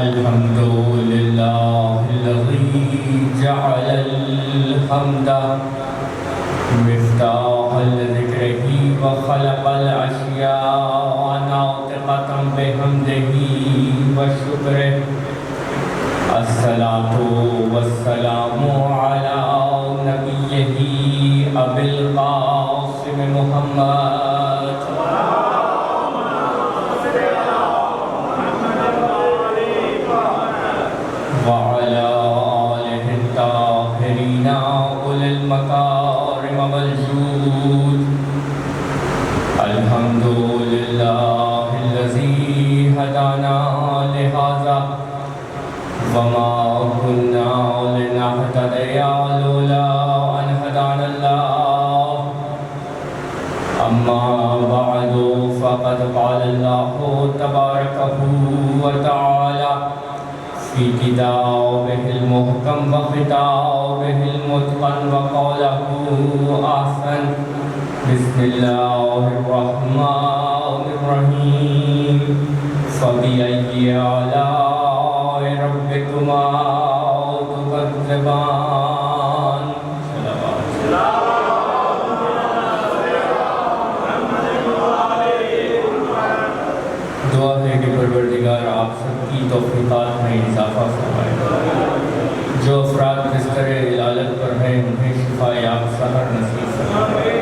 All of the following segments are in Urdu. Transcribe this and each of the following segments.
الحمد لله الذي جعل الحمد مفتاح لذكره وخلق الأشياء ناطقة بحمده وشكره. الصلاة والسلام على نبيه أبي القاسم محمد وعلى آله الطاهرين أولي المكارم والجود. الحمد لله الذي هدانا لهذا وما كنا لنهتدي لولا أن هدانا الله. أما بعد فقد قال الله تبارك وتعالى في كتابه المحكم وخطابه المتقن وقوله أحسن. بسم الله الرحمن الرحيم. فبأي آلاء ربكما تكذبان. دعا ہے کہ پروردگار آپ سب کی توفیقات میں اضافہ فرمائے. جو افراد بستر علالت پر ہیں انہیں شفا یاب سحر نصیب فرمائے.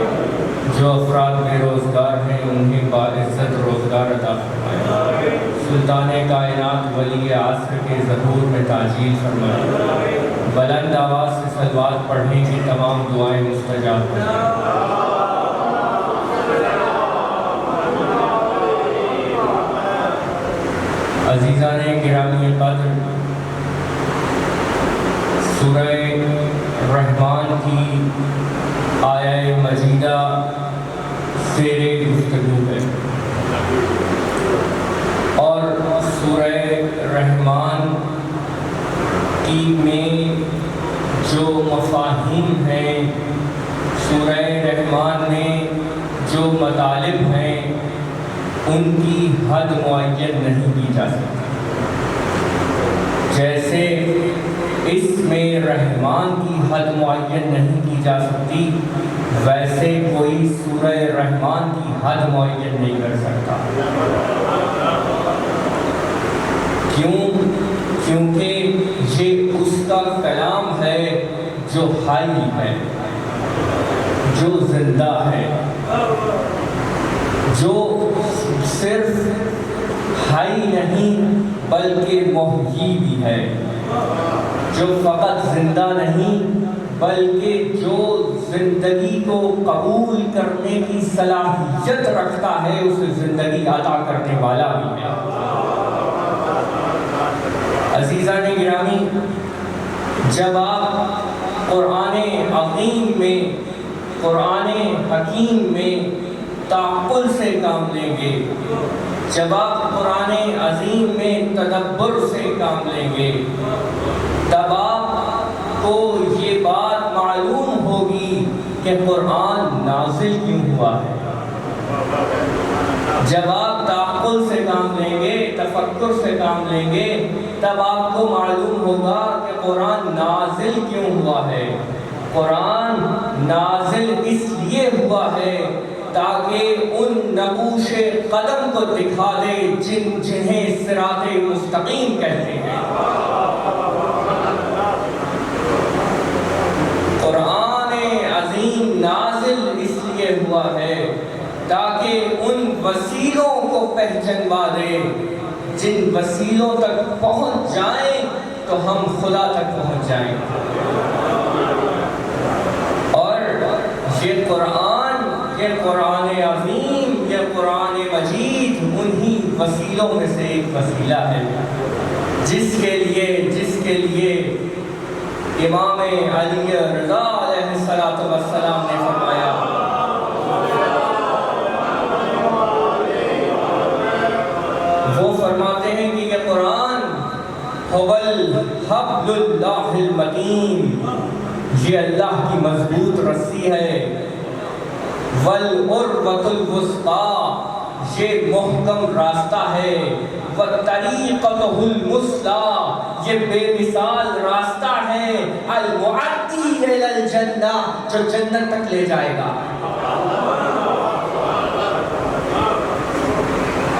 جو افراد بے روزگار ہیں انہیں باعزت روزگار عطا فرمائے. سلطان کائنات ولی عصر کے ظہور میں تعجیل فرمائے. بلند آواز سے صلوات پڑھنے کی تمام دعائیں مستجاب فرمائے. عزیزان گرامی قدر، سورہ رحمان کی آیہ مجیدہ سے گفتگو ہے، اور سورہ رحمان کی میں جو مفاہیم ہیں، سورہ رحمان میں جو مطالب ہیں، ان کی حد معین نہیں کی جا سکتی. جیسے اس میں رحمان کی حد معین نہیں کی جا سکتی، ویسے کوئی سورہ رحمان کی حد معین نہیں کر سکتا. کیونکہ یہ اس کا کلام ہے جو حی ہے، جو زندہ ہے، جو صرف حی نہیں بلکہ محیی بھی ہے، جو فقط زندہ نہیں بلکہ جو زندگی کو قبول کرنے کی صلاحیت رکھتا ہے، اسے زندگی عطا کرنے والا بھی ہے. عزیزان گرامی، جب آپ قرآن عظیم میں، قرآن حکیم میں تعقل سے کام لیں گے، جب آپ قرآن عظیم میں تدبر سے کام لیں گے، تب آپ کو یہ بات معلوم ہوگی کہ قرآن نازل کیوں ہوا ہے. جب آپ تعقل سے کام لیں گے، تفکر سے کام لیں گے، تب آپ کو معلوم ہوگا کہ قرآن نازل کیوں ہوا ہے. قرآن نازل اس لیے ہوا ہے تاکہ ان نقوش قدم کو دکھا دے جنہیں صراط مستقیم کہتے ہیں. قرآن عظیم نازل اس لیے ہوا ہے تاکہ ان وسیلوں کو پہچنوا دے جن وسیلوں تک پہنچ جائیں تو ہم خدا تک پہنچ جائیں. اور یہ قرآن عظیم، یہ قرآن مجید انہی وسیلوں میں سے ایک وسیلہ ہے جس کے لیے امام علی رضا علیہ السلام نے فرمایا، وہ فرماتے ہیں کہ یہ قرآن حبل اللہ المتین، یہ اللہ کی مضبوط رسی ہے، والعروۃ الوثقی، یہ محکم راستہ ہے، وَطَرِيقَتُهُ الْمُثْلَىٰ، یہ بے مثال راستہ ہے، المعدی الی الجنہ، جو جنت تک لے جائے گا۔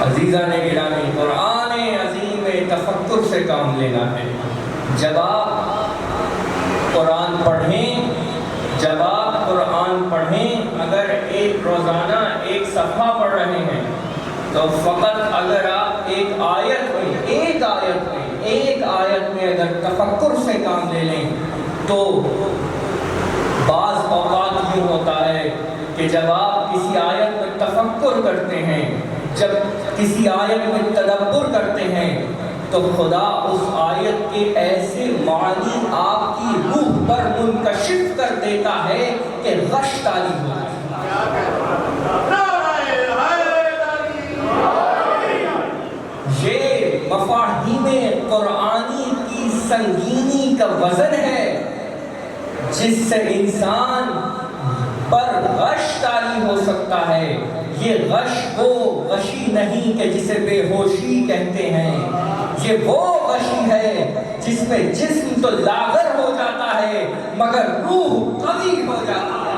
عزیزان گرامی، قرآن عظیم میں تفکر سے کام لینا ہے۔ جب آپ قرآن پڑھیں، اگر ایک روزانہ ایک صفحہ پڑھ رہے ہیں تو فقط اگر آپ ایک آیت میں اگر تفکر سے کام لے لیں تو بعض اوقات یوں ہوتا ہے کہ جب آپ کسی آیت میں تفکر کرتے ہیں، جب کسی آیت میں تدبر کرتے ہیں تو خدا اس آیت کے ایسے معنی آپ کی روح پر منکشف کر دیتا ہے کہ غش طاری ہو جائے۔ یہ مفاہیم قرآنی کی سنگینی کا وزن ہے جس سے انسان پر غش طاری ہو سکتا ہے۔ یہ غش وہ غشی نہیں کہ جسے بے ہوشی کہتے ہیں، یہ وہ غشی ہے جس میں جسم تو لاغر ہو جاتا ہے مگر روح قوی ہو جاتا ہے۔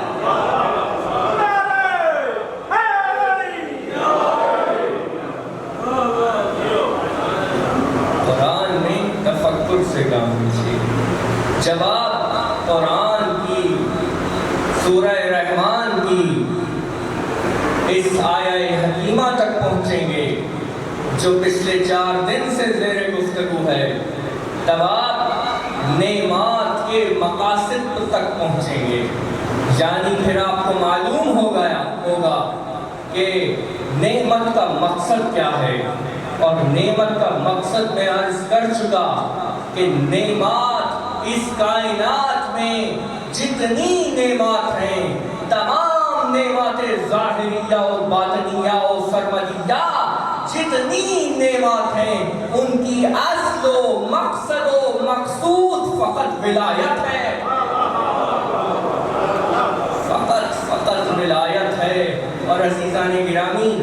قرآن میں تفکر سے کام لیجیے۔ جب آپ قرآن کی سورہ رحمان کی اس آیہ حکیمہ تک پہنچیں گے جو پچھلے 4 دن سے زیر گفتگو ہے، تب آپ نعمات کے مقاصد تک پہنچیں گے، یعنی پھر آپ کو معلوم ہوگا کہ نعمت کا مقصد کیا ہے۔ اور نعمت کا مقصد میں عرض کر چکا کہ نعمات اس کائنات میں جتنی نعمات ہیں، تمام نعمات ظاہریہ و باطنیہ و سرمدیہ، جتنی نعمات ہیں ان کی اصل و مقصد و مقصود فقط ولایت ہے، فقط ولایت ہے۔ اور عزیزان گرامی،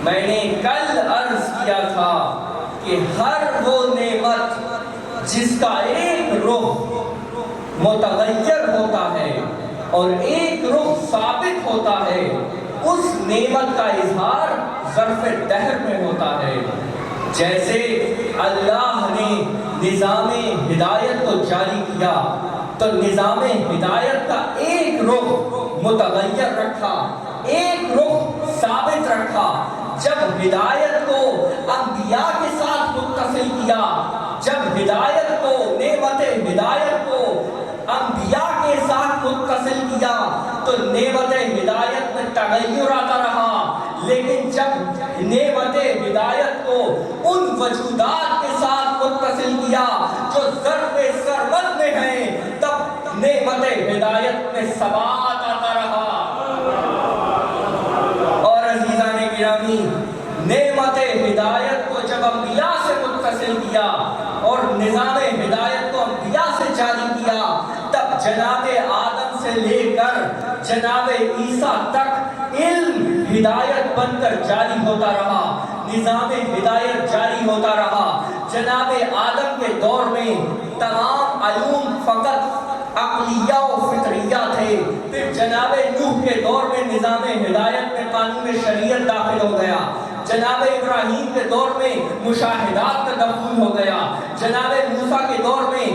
میں نے کل عرض کیا تھا کہ ہر وہ نعمت جس کا ایک رخ متغیر ہوتا ہے اور ایک رخ ثابت ہوتا ہے، اس نعمت کا اظہار ظرف دہر میں ہوتا ہے۔ جیسے اللہ نے نظام ہدایت کو جاری کیا تو نظام ہدایت کا ایک رخ متغیر رکھا، ایک رخ ثابت رکھا۔ جب ہدایت کو انبیاء کے ساتھ متصل کیا، جب ہدایت کو، نعمت ہدایت کو انبیاء کے ساتھ متصل کیا تو نعمت ہدایت میں تغیر آتا رہا، لیکن جب نعمت ہدایت کو ان وجودات کے ساتھ متصل کیا جو ظرف سرمد میں ہیں، تب نعمت ہدایت میں ثبات آتا رہا۔ اور عزیزان گرامی، نعمت ہدایت کو جب انبیاء سے متصل کیا اور نظام ہدایت کو انبیاء سے جاری کیا، تب جناب آدم سے لے کر جناب عیسیٰ تک علم ہدایت بن کر جاری ہوتا رہا، نظام ہدایت جاری ہوتا رہا۔ جناب آدم کے دور میں تمام علوم فقط عقلیہ و فطریہ تھے، پھر جناب نوح کے دور میں نظام ہدایت میں قانون شریعت داخل ہو گیا، جناب ابراہیم کے دور میں مشاہدات کا دخول ہو گیا، جناب موسیٰ کے دور میں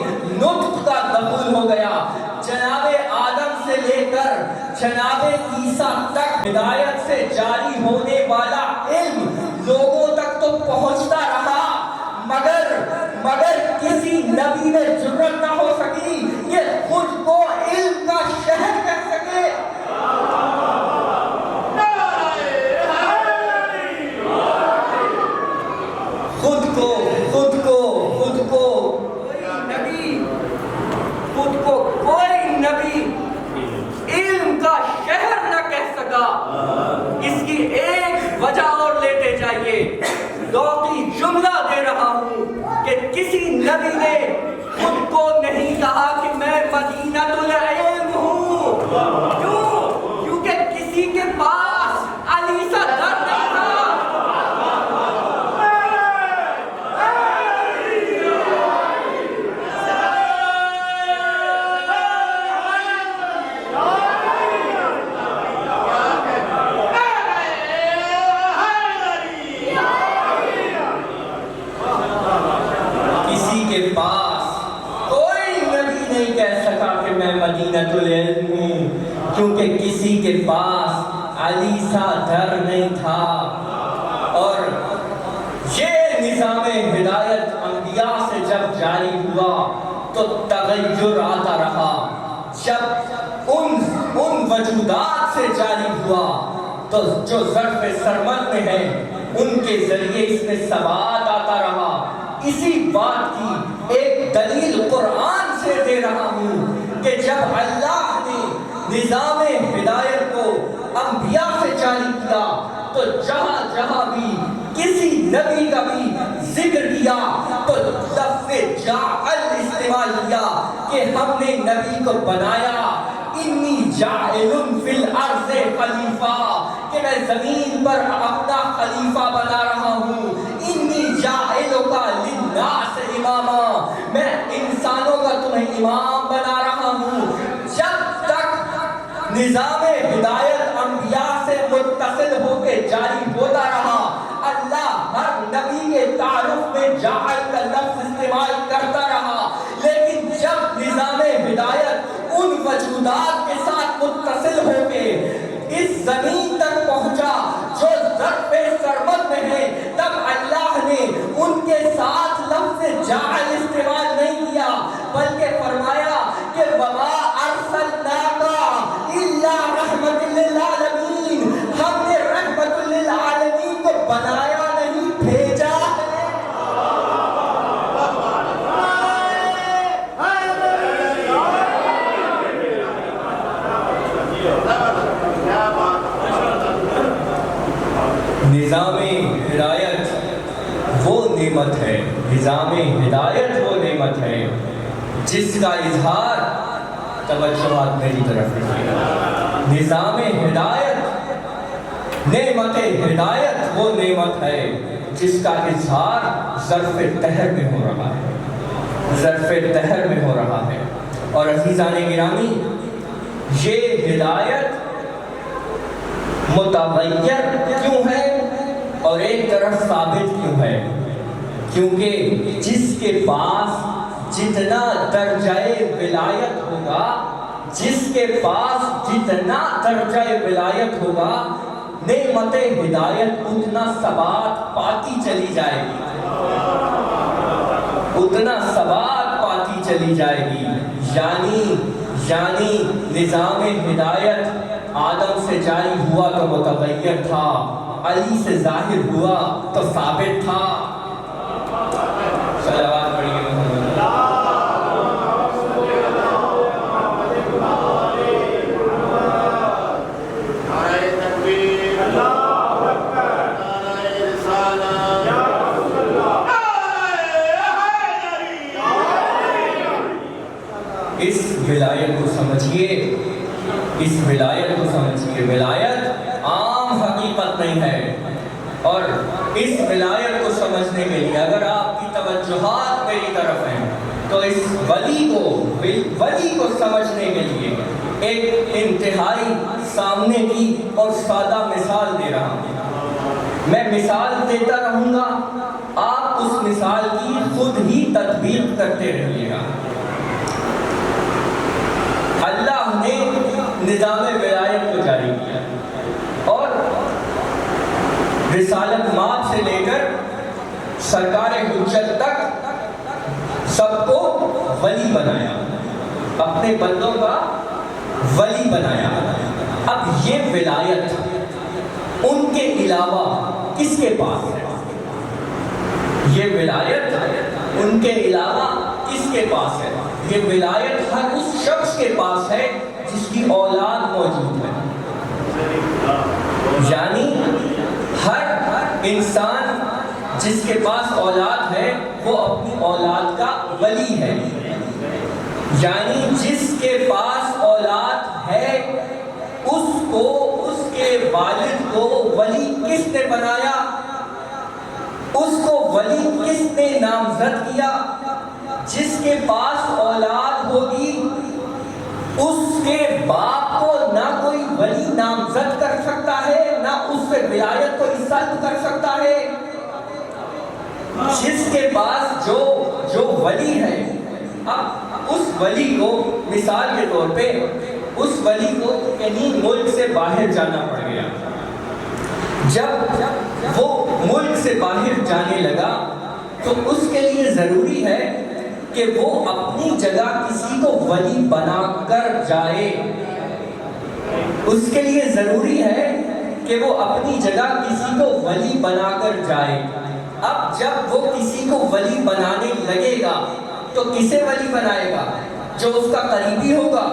نطق کا دخول ہو گیا، جناب آدم سے لے کر جناب عیسیٰ تک ہدایت سے جاری ہونے والا علم لوگوں تک تو پہنچتا رہا، مگر کسی نبی میں جرأت نہ ہو سکی کہ خود کو علم کا شہر کہہ سکے۔ خود کو کوئی نبی علم کا شہر نہ کہہ سکا۔ اس کی ایک وجہ اور لیتے جائیے، ذوقی جملہ دے رہا ہوں کہ کسی نبی نے خود کو نہیں کہا کہ میں مدینۃ العلم ہوں۔ کیوں؟ کیونکہ کسی کے پاس علی سا در نہیں تھا، پاس کوئی نبی نہیں کہہ سکا کہ میں مدینۃ العلم ہوں، کیونکہ کسی کے پاس علی سا در نہیں تھا۔ اور یہ نظام ہدایت انبیاء سے جب جاری ہوا تو تغیر آتا رہا، جب ان وجودات سے جاری ہوا تو جو ظرف سرمد میں ہے ان کے ذریعے اس میں ثبات آتا رہا۔ اسی بات کی ایک دلیل قرآن سے دے رہا ہوں کہ جب اللہ نے نظام ہدایت کو انبیاء سے جاری کیا تو جہاں جہاں بھی کسی نبی کا بھی ذکر کیا تو لفظ جاعل استعمال کیا کہ ہم نے نبی کو بنایا، انی جاعل فی الارض خلیفہ، کہ میں زمین پر اپنا خلیفہ بنا رہا ہوں، انی جاعلک للناس اماما، میں انسانوں کا تمہیں امام بنا رہا ہوں۔ جب تک نظام ہدایت انبیاء سے متصل ہو کے جاری ہوتا رہا، اللہ ہر نبی کے تعارف میں جاعل کا لفظ استعمال کرتا رہا، لیکن جب نظام ہدایت ان وجودات کے ساتھ متصل ہو کے اس زمین تک پہنچا جو ظرف سرمد میں ہے، تب اللہ نے ان کے ساتھ لفظ جاعل استعمال نہیں کیا، بلکہ فرمایا کہ وَمَا أَرْسَلْنَاكَ إِلَّا رَحْمَةً لِّلْعَالَمِينَ، ہم نے رحمت للعالمین کو بنایا نہیں، بھیجا۔ نظام ہدایت وہ نعمت ہے، نظام ہدایت وہ نعمت ہے جس کا اظہار، توجہات میری طرف رکھیے گا، نظام ہدایت، نعمت ہدایت وہ نعمت ہے جس کا اظہار ظرف طہر میں ہو رہا ہے، ظرف طہر میں ہو رہا ہے۔ اور عزیزان گرامی، یہ ہدایت متغیر کیوں ہے اور ایک طرف ثابت کیوں ہے؟ کیونکہ جس کے پاس جتنا درجہ ولایت ہوگا، جس کے پاس جتنا درجہ ولایت ہوگا، نعمت ہدایت اتنا ثبات پاتی چلی جائے گی، اتنا ثبات پاتی چلی جائے گی۔ یعنی نظام ہدایت آدم سے جاری ہوا تو متغیر تھا، علی سے ظاہر ہوا تو ثابت تھا۔ صلوات پڑھیے محمد۔ اس ولایت کو سمجھیے، اس ولایت کو سمجھیے، ولایت عام حقیقت نہیں ہے۔ اور اس ولایت کو سمجھنے کے لیے اگر آپ کی توجہات میری طرف ہیں تو اس ولی کو سمجھنے کے لیے ایک انتہائی سامنے کی اور سادہ مثال دے رہا ہوں۔ میں مثال دیتا رہوں گا، آپ اس مثال کی خود ہی تطبیق کرتے رہیے گا۔ اللہ نے نظام ولایت کو جاری کیا اور رسالت مآب سے لے کر سرکار حجت تک سب کو ولی بنایا، اپنے بندوں کا ولی بنایا۔ اب یہ ولایت ان کے علاوہ کس کے پاس ہے؟ یہ ولایت ان کے علاوہ کس کے پاس ہے؟ یہ ولایت ہر اس شخص کے پاس ہے جس کی اولاد موجود ہے۔ یعنی ہر انسان جس کے پاس اولاد ہے وہ اپنی اولاد کا ولی ہے۔ یعنی جس کے پاس اولاد ہے اس کو، اس کے والد کو ولی کس نے بنایا؟ اس کو ولی کس نے نامزد کیا؟ جس کے پاس اولاد ہوگی اس کے باپ کو نہ کوئی ولی نامزد کر سکتا ہے، نہ اس سے ولایت کو سلب کر سکتا ہے۔ جس کے پاس جو ولی ہے، اب اس ولی کو مثال کے طور پہ اس ولی کو کہیں ملک سے باہر جانا پڑ گیا. جب وہ ملک سے باہر جانے لگا تو اس کے لیے ضروری ہے کہ وہ اپنی جگہ کسی کو ولی بنا کر جائے. اس کے لیے ضروری ہے کہ وہ اپنی جگہ کسی کو ولی بنا کر جائے. اب جب وہ کسی کو ولی بنانے لگے گا تو کسے ولی بنائے گا؟ جو اس کا قریبی ہوگا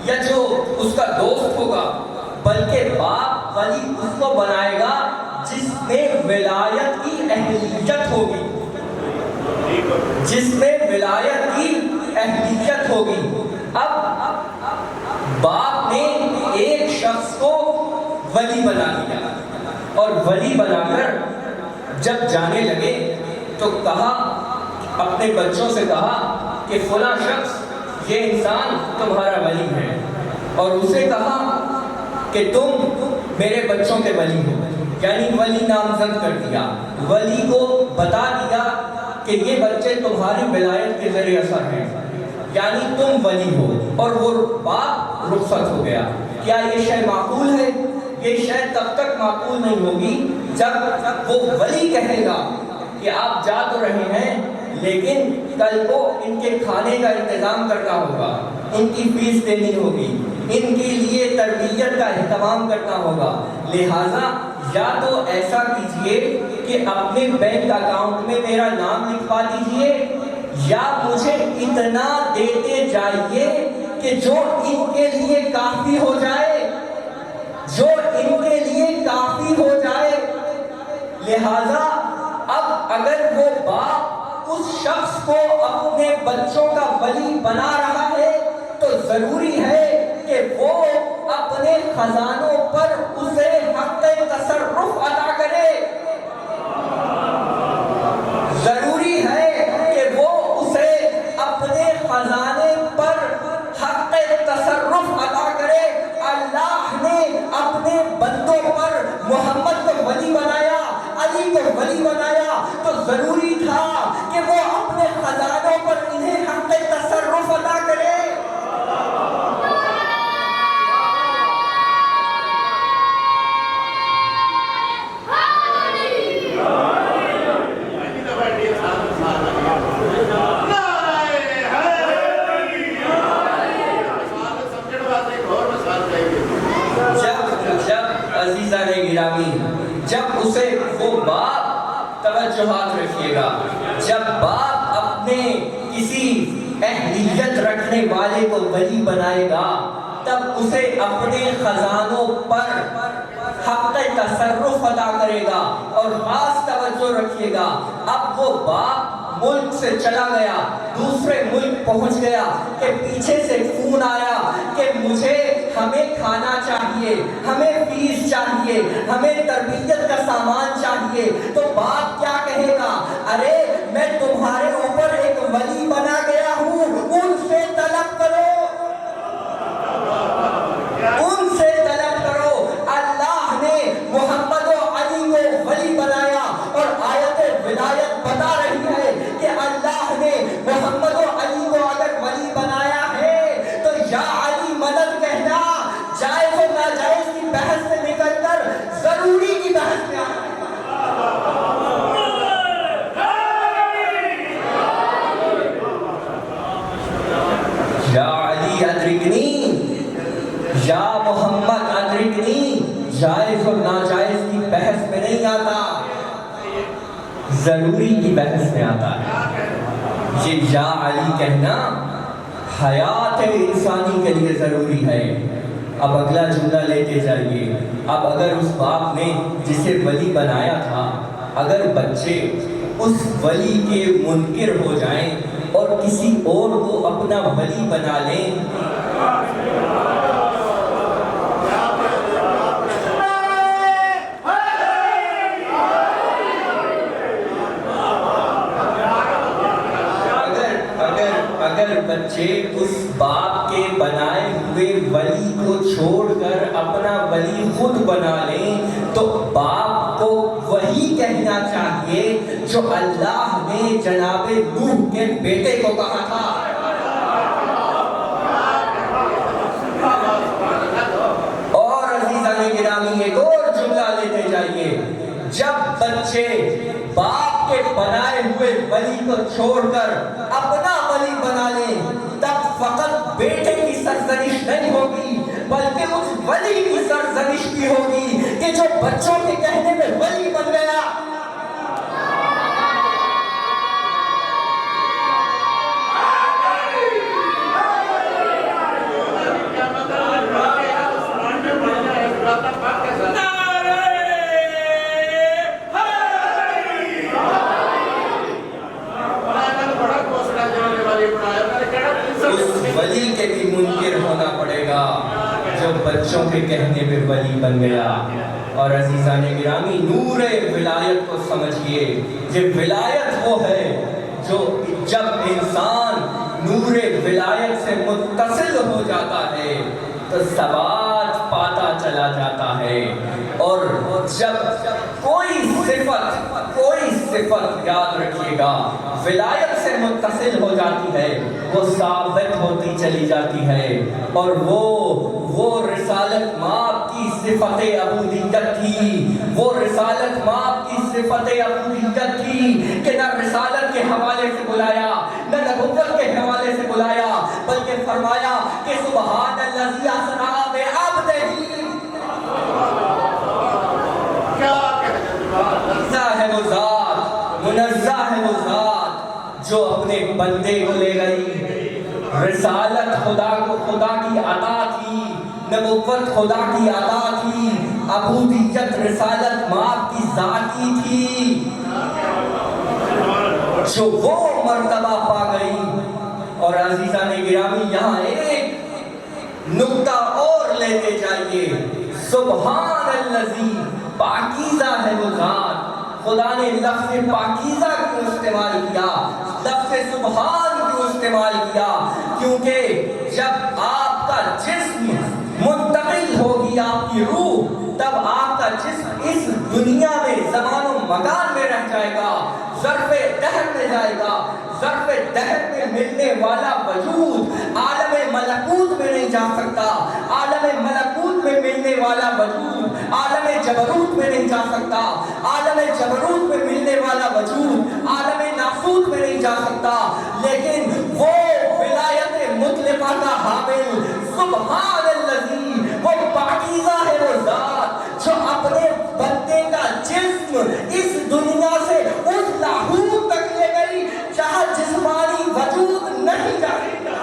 یا جو اس کا دوست ہوگا؟ بلکہ باپ ولی اس کو بنائے گا جس میں ولایت کی اہلیت ہوگی، جس میں ولایت کی اہلیت ہوگی. اب باپ نے ایک شخص کو ولی بنا دیا اور ولی بنا کر جب جانے لگے تو کہا، اپنے بچوں سے کہا کہ فلاں شخص یہ انسان تمہارا ولی ہے، اور اسے کہا کہ تم میرے بچوں کے ولی ہو. یعنی ولی نامزد کر دیا، ولی کو بتا دیا کہ یہ بچے تمہاری ولایت کے ذریعے اثر ہیں، یعنی تم ولی ہو. اور وہ باپ رخصت ہو گیا. کیا یہ شے معقول ہے؟ یہ شے تب تک معقول نہیں ہوگی جب وہ ولی کہے گا کہ آپ جا تو رہے ہیں لیکن کل کو ان کے کھانے کا انتظام کرنا ہوگا، ان کی فیس دینی ہوگی، ان کے لیے تربیت کا اہتمام کرنا ہوگا. لہٰذا یا تو ایسا کیجئے کہ اپنے بینک اکاؤنٹ میں میرا نام لکھوا دیجئے، یا مجھے اتنا دیتے جائیے کہ جو ان کے لیے کافی ہو جائے، جو ان کے لیے کافی ہو جائے. لہٰذا اب اگر وہ باپ اس شخص کو اپنے بچوں کا ولی بنا رہا ہے تو ضروری ہے کہ وہ اپنے خزانوں پر اسے حق تصرف عطا کرے. ضروری ہے کہ وہ اسے اپنے خزانے پر حق تصرف عطا کرے. اللہ نے اپنے بندوں پر محمد کو ولی بنایا، علی کو ولی بنایا، تو ضروری تھا کہ وہ اپنے خزانوں پر انہیں حق تصرف عطا کرے. جب اسے وہ باپ توجہات رکھیے گا، جب باپ اپنے کسی اہلیت رکھنے والے کو ولی بنائے گا تب اسے اپنے خزانوں پر حق تصرف عطا کرے گا. اور خاص توجہ رکھیے گا، اب وہ باپ ملک سے چلا گیا، دوسرے ملک پہنچ گیا کہ پیچھے سے فون آیا کہ ہمیں کھانا چاہیے، ہمیں فیس چاہیے، ہمیں تربیت کا سامان چاہیے. تو باپ کیا کہے گا؟ ارے میں تمہارے اوپر ایک ولی بنا گیا ہوں، ان سے طلب کرو، ان سے طلب کرو. اللہ نے محمد و علی کو ولی بنایا اور آیت ولایت بتا رہی ہے کہ اللہ نے محمد و علی کو اگر ولی بنایا ہے تو یا علی مدد کہنا جائز و ناجائز کی بحث سے نکل کر ضروری کی بحث میں آنا ہے. یا علی ادرکنی، یا محمد ادرکنی، جائز اور ناجائز کی بحث میں نہیں آتا، ضروری کی بحث میں آتا ہے. یہ یا علی کہنا حیات انسانی کے لیے ضروری ہے. اب اگلا جملہ لیتے جائیے. اب اگر اس باپ نے جسے ولی بنایا تھا، اگر بچے اس ولی کے منکر ہو جائیں اور کسی اور کو اپنا ولی بنا لیں، اگر بچے اس باپ کے بنائے ہوئے ولی کو چھوڑ کر اپنا ولی خود بنا لیں تو باپ کو وہی کہنا چاہیے جو اللہ نے جناب نوح کے بیٹے کو کہا تھا. اور عزیزان گرامی ایک اور جملہ لیتے جائیے. جب بچے باپ کے بنائے ہوئے ولی کو چھوڑ کر اپنا ولی بنا لیں تب فقط بیٹے کی سرزنش نہیں ہوگی بلکہ اس ولی کی سرزنش بھی ہوگی کہ جو بچوں کے کہنے میں ولی بن گیا. ولی کے بھی منکر ہونا پڑے گا جو بچوں کے کہنے پہ ولی بن گیا. اور عزیزان گرامی نور ولایت کو سمجھئے. یہ ولایت وہ ہے جو جب انسان نور ولایت سے متصل ہو جاتا ہے تو ثبات پاتا چلا جاتا ہے. اور جب کوئی صفت یاد رکھیے گا ولایت سے متصل ہو جاتی ہے وہ ثابت ہوتی چلی جاتی ہے. اور وہ رسالت مآب کی صفت عبودیت تھی. وہ رسالت مآب کی صفت عبودیت تھی کہ نہ رسالت کے حوالے سے بلایا نہ نبوت کے حوالے سے بلایا بلکہ فرمایا کہ سبحان الذی اسریٰ بعبدہ. منزہ ہے وہ ذات جو اپنے بندے کو لے گئی. رسالت خدا کی عطا تھی, نبوت خدا کی عطا تھی, عبودیت رسالت مآب کی ذاتی تھی جو وہ مرتبہ پا گئی. اور عزیزان گرامی یہاں ایک نکتہ اور لیتے جائیے. سبحان الذی, پاکیزہ ہے وہ ذات. خدا نے لفظ پاکیزہ کیوں استعمال کیا, لفظ سبحان کیوں استعمال کیا؟ کیونکہ جب آپ کا جسم منتقل ہوگی آپ کی روح تب آپ کا جسم اس دنیا میں زمان و مکان میں رہ جائے گا, ظرف دہر میں جائے گا. ظرف دہر میں ملنے والا وجود عالم ملکوت میں نہیں جا سکتا. عالم ملکوت میں ملنے والا وجود عالم جبروت میں نہیں جا سکتا. عالم جبروت میں ملنے والا وجود عالم ناسوت میں نہیں جا سکتا. لیکن وہ ولایت مطلقہ کا حامل سبحان الذی, وہ پاکیزہ ہے وہ ذات جو اپنے بندے کا جسم اس دنیا سے اس لاہور تک لے گئی جہاں جسمانی وجود نہیں جا سکتا.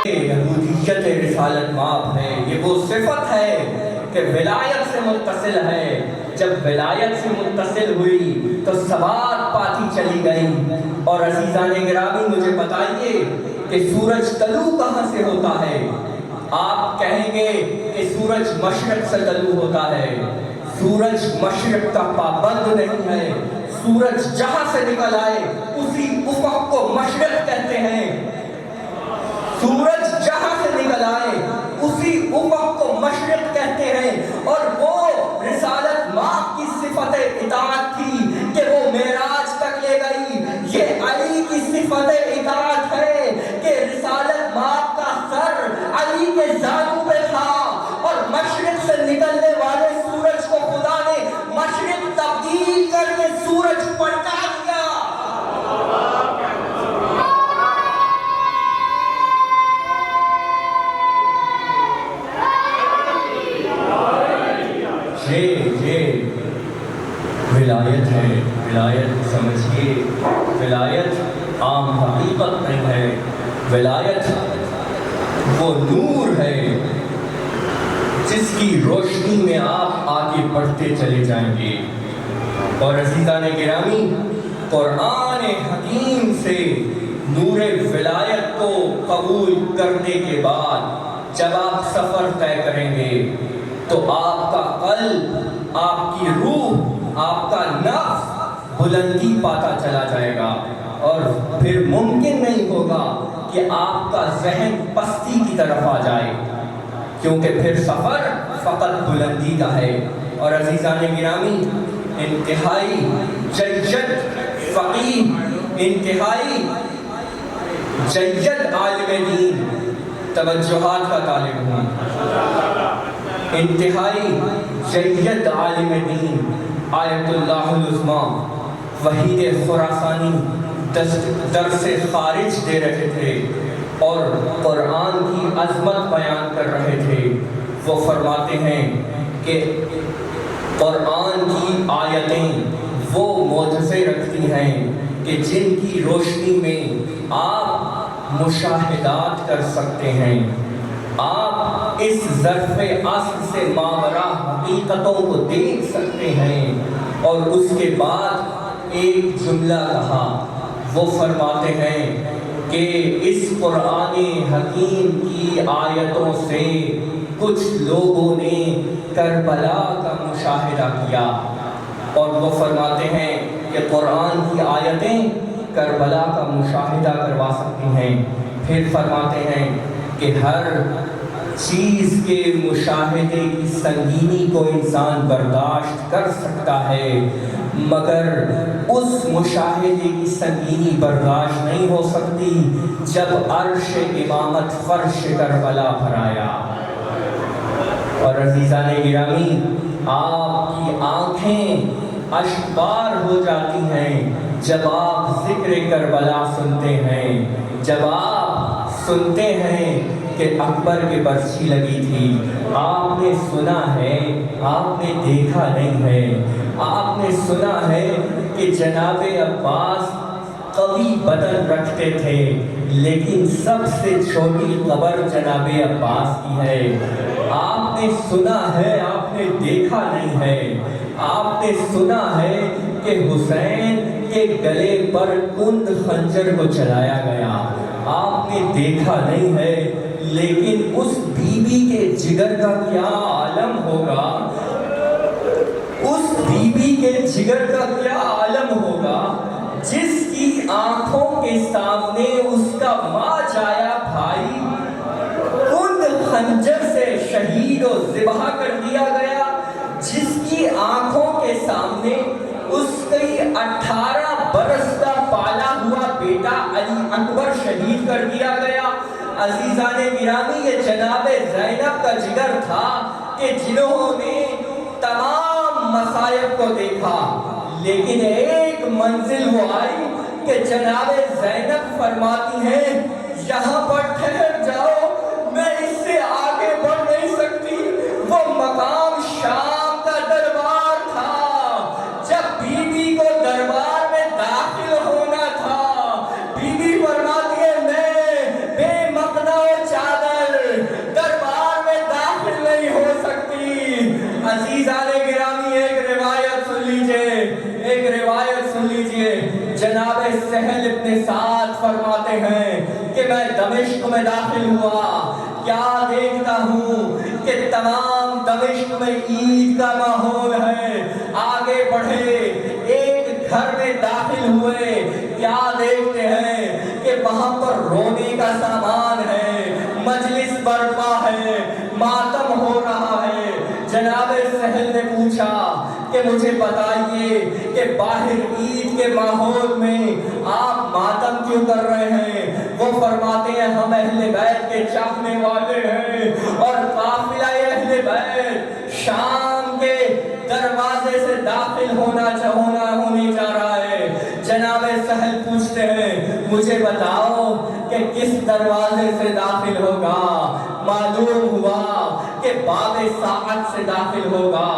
عبودیت رسالت مآب ہے. یہ وہ صفت ہے کہ ولایت سے متصل ہے. جب ولایت سے متصل ہوئی تو ثبات پاتی چلی گئی. اور عزیزان گرامی مجھے بتائیے کہ سورج طلوع کہاں سے ہوتا ہے؟ آپ کہیں گے کہ سورج مشرق سے طلوع ہوتا ہے. سورج مشرق کا پابند نہیں ہے. سورج جہاں سے نکل آئے اسی افق کو مشرق کہتے ہیں. سورج جہاں سے نکل آئے اسی افق کو مشرق کہتے ہیں. اور وہ رسالت مآب کی صفت اطاعت تھی کہ وہ معراج تک لے گئی. یہ علی کی صفت اطاعت ہے کہ رسالت مآب کا سر علی کے زانو پہ تھا. اور مشرق سے نکلنے والے سورج کو خدا نے مشرق تبدیل کر کے سورج پلٹا دیا. یہ ولایت ہے. ولایت سمجھیے, ولایت عام حقیقت نہیں ہے. ولایت وہ نور ہے جس کی روشنی میں آپ آگے بڑھتے چلے جائیں گے. اور عزیزان گرامی قرآن حکیم سے نور ولایت کو قبول کرنے کے بعد جب آپ سفر طے کریں گے تو آپ کا قلب, آپ کی روح, آپ کا نفس بلندی پاتا چلا جائے گا. اور پھر ممکن نہیں ہوگا کہ آپ کا ذہن پستی کی طرف آ جائے, کیونکہ پھر سفر فقط بلندی کا ہے. اور عزیزان گرامی انتہائی جید فقیہ، انتہائی جید عالم دین، توجہات کا طالب ہوں، انتہائی جید عالم دین، آیت اللہ العظمیٰ وحید خراسانی درس خارج دے رہے تھے اور قرآن کی عظمت بیان کر رہے تھے۔ وہ فرماتے ہیں کہ قرآن کی آیتیں وہ معجزے رکھتی ہیں کہ جن کی روشنی میں آپ مشاہدات کر سکتے ہیں، آپ اس ظرف اصل سے ماورا حقیقتوں کو دیکھ سکتے ہیں۔ اور اس کے بعد ایک جملہ کہا، وہ فرماتے ہیں کہ اس قرآن حکیم کی آیتوں سے کچھ لوگوں نے کربلا کا مشاہدہ کیا، اور وہ فرماتے ہیں کہ قرآن کی آیتیں کربلا کا مشاہدہ کروا سکتی ہیں۔ پھر فرماتے ہیں کہ ہر چیز کے مشاہدے کی سنگینی کو انسان برداشت کر سکتا ہے، مگر اس مشاہدے کی سنگینی برداشت نہیں ہو سکتی جب عرش امامت فرش کربلا پر آیا۔ اور عزیزان گرامی، آپ کی آنکھیں اشکبار ہو جاتی ہیں جب آپ ذکر کربلا سنتے ہیں، جب آپ سنتے ہیں کہ اکبر کے برچھی لگی تھی۔ آپ نے سنا ہے، آپ نے دیکھا نہیں ہے۔ آپ نے سنا ہے کہ جناب عباس قوی بدن رکھتے تھے، لیکن سب سے چھوٹی قبر جناب عباس کی ہے۔ آپ نے سنا ہے، آپ نے دیکھا نہیں ہے۔ آپ نے سنا ہے کہ حسین کے گلے پر کند خنجر کو چلایا گیا، آپ نے دیکھا نہیں ہے، لیکن اس بی بی کے جگر کا کیا عالم ہوگا، اس بی بی کے جگر کا کیا عالم ہوگا جس کی آنکھوں کے سامنے اس کا ماں جایا بھائی کند خنجر سے شہید و ذبح کر دیا گیا، جس کی آنکھوں کے سامنے اس کی 18 برس کا پالا ہوا بیٹا علی اکبر شہید کر دیا گیا۔ عزیزان گرامی، یہ جناب زینب کا جگر تھا کہ جنہوں نے تمام مصائب کو دیکھا، لیکن ایک منزل وہ آئی کہ جناب زینب فرماتی ہیں یہاں پر ٹھہر جاؤ، میں اس سے آگے بڑھ نہیں سکتی۔ وہ مقام شام کا دربار تھا، جب بی بی کو دربار میں داخل ہونا تھا، بی بی فرماتی ہے میں بے مقنا و چادر دربار میں داخل نہیں ہو سکتی۔ عزیزان گرامی، ایک روایت سن لیجئے، ایک روایت سن لیجئے۔ جناب سہل ابن سعد فرماتے ہیں کہ میں دمشق میں داخل ہوا، کیا دیکھتا ہوں کہ تمام دمشق میں عید کا ماحول ہے۔ آگے بڑھے، ایک گھر میں داخل ہوئے، کیا دیکھتے ہیں کہ وہاں پر رونے کا سامان ہے، مجلس برپا ہے، ماتم ہو رہا ہے۔ جناب سہل نے پوچھا کہ مجھے بتائیے کہ باہر عید کے ماحول میں آپ ماتم کیوں کر رہے ہیں؟ وہ فرماتے ہیں ہم اہل بیت کے چاہنے والے ہیں اور قافلہ اہل بیت شام کے دروازے سے داخل ہونے جا رہا ہے۔ جناب سہل پوچھتے ہیں مجھے بتاؤ کہ کس دروازے سے داخل ہوگا؟ معلوم ہوا کہ باب ساعت سے داخل ہوگا۔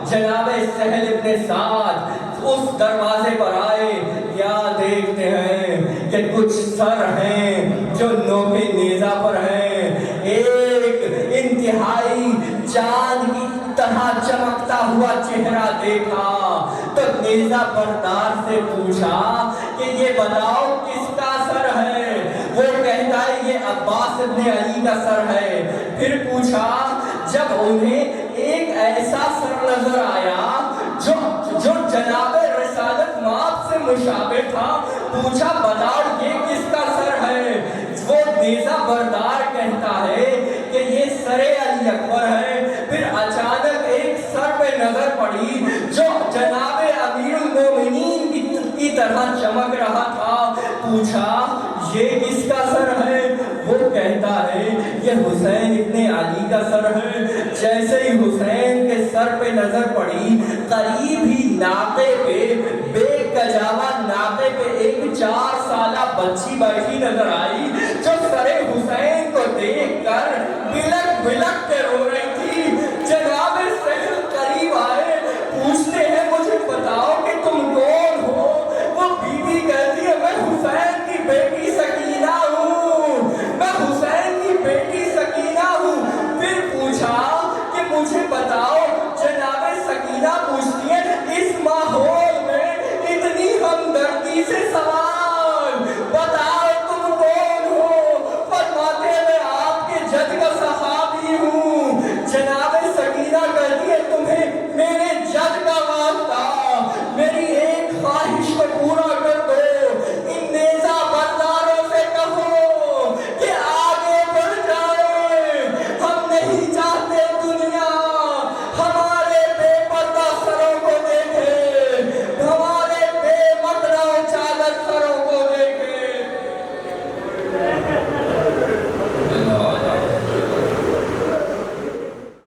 جناب سہل ابن سعد اس دروازے پر آئے، کیا دیکھتے ہیں کہ کچھ سر ہیں جو نوک نیزہ پر ہیں، ایک انتہائی چاند کی طرح چمکتا ہوا چہرہ دیکھا تو نیزہ بردار سے پوچھا کہ یہ بتاؤ کس کا سر ہے؟ وہ کہتا ہے یہ عباس ابن علی کا سر ہے۔ پھر پوچھا، جب انہیں ایک ایسا سر نظر آیا جو جناب رسالت مآب سے مشابہ تھا، پوچھا بتاؤ یہ کس کا سر ہے؟ وہ نیزہ بردار کہتا ہے کہ یہ سر علی اکبر ہے۔ پھر اچانک ایک سر پہ نظر پڑی جو جناب امیر المومنین کی طرح چمک رہا تھا. پوچھا یہ کس کا سر ہے؟ وہ کہتا ہے یہ حسین ابن علی کا سر ہے. جیسے ہی حسین کے سر پہ نظر پڑی قریب ہی ناقے پہ بے کجاوا ناقے پہ ایک 4 سالہ بچی بیٹھی نظر آئی جو سر حسین کو دیکھ کر بلک بلک کے رو رہی